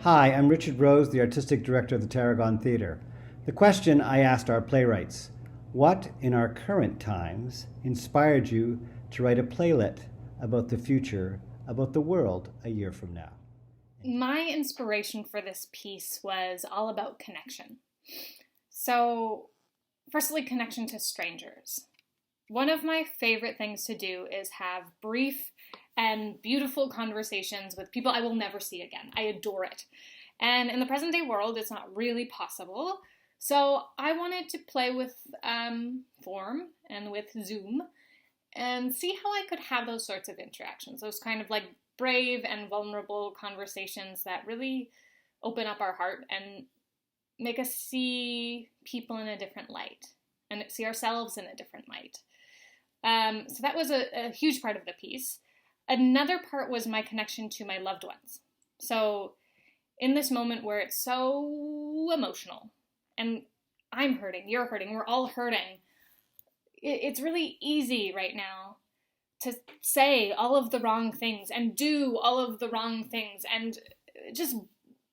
Hi, I'm Richard Rose, the Artistic Director of the Tarragon Theatre. The question I asked our playwrights: what in our current times inspired you to write a playlet about the future, about the world a year from now? My inspiration for this piece was all about connection. So, firstly, connection to strangers. One of my favorite things to do is have brief and beautiful conversations with people I will never see again. I adore it. And in the present day world, it's not really possible. So I wanted to play with form and with Zoom and see how I could have those sorts of interactions, those kind of like brave and vulnerable conversations that really open up our heart and make us see people in a different light and see ourselves in a different light. So that was a huge part of the piece. Another part was my connection to my loved ones. So in this moment where it's so emotional and I'm hurting, you're hurting, we're all hurting, it's really easy right now to say all of the wrong things and do all of the wrong things and just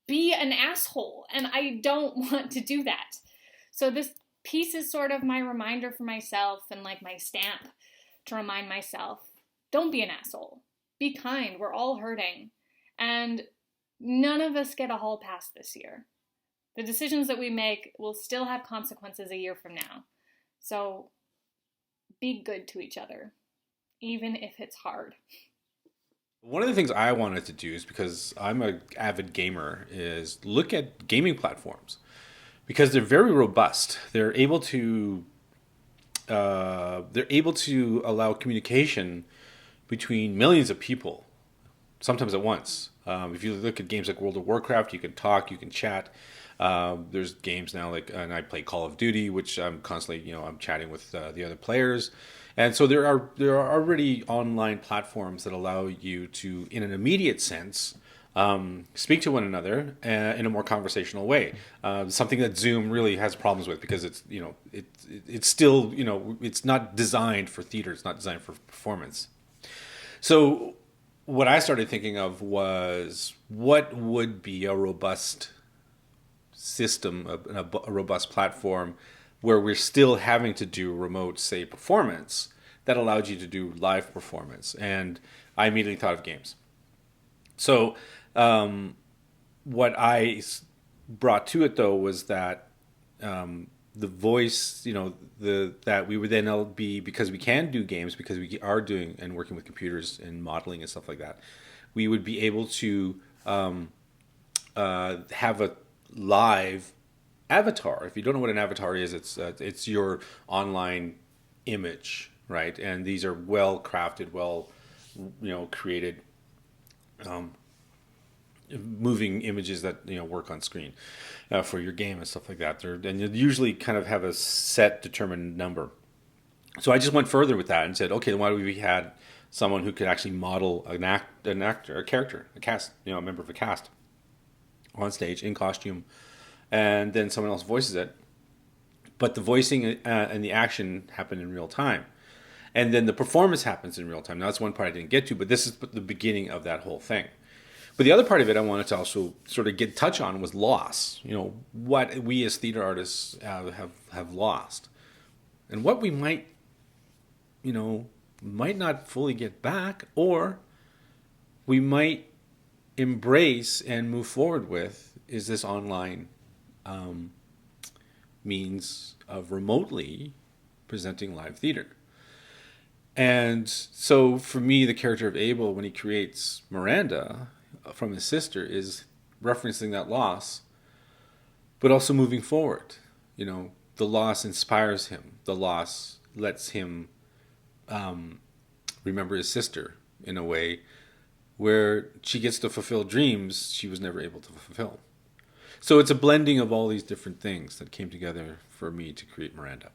be an asshole. And I don't want to do that. So this piece is sort of my reminder for myself and like my stamp to remind myself, don't be an asshole. Be kind. We're all hurting. And none of us get a hall pass this year. The decisions that we make will still have consequences a year from now. So be good to each other, even if it's hard. One of the things I wanted to do is because I'm an avid gamer is look at gaming platforms because they're very robust. They're able to allow communication between millions of people, sometimes at once. If you look at games like World of Warcraft, you can talk, you can chat. There's games now and I play Call of Duty, which I'm constantly, I'm chatting with the other players, and so there are already online platforms that allow you to, in an immediate sense, speak to one another in a more conversational way. Something that Zoom really has problems with because it's still it's not designed for theater, it's not designed for performance. So what I started thinking of was what would be a robust system, a robust platform where we're still having to do remote, say, performance that allowed you to do live performance. And I immediately thought of games. So what brought to it, though, was that the voice, that we would then be, because we can do games, because we are doing and working with computers and modeling and stuff like that, we would be able to have a live avatar. If you don't know what an avatar is, it's your online image, right? And these are well crafted, well, created, moving images that work on screen for your game and stuff like that. And you usually kind of have a set determined number. So I just went further with that and said, okay, then why do we had someone who could actually model an actor, a character, a cast, a member of a cast on stage in costume, and then someone else voices it. But the voicing and the action happen in real time. And then the performance happens in real time. Now, that's one part I didn't get to, but this is the beginning of that whole thing. But the other part of it I wanted to also sort of touch on was loss. What we as theater artists have lost. And what we might not fully get back, or we might embrace and move forward with, is this online means of remotely presenting live theater. And so for me, the character of Abel, when he creates Miranda from his sister, is referencing that loss, but also moving forward. The loss inspires him. The loss lets him remember his sister in a way where she gets to fulfill dreams she was never able to fulfill. So it's a blending of all these different things that came together for me to create Miranda.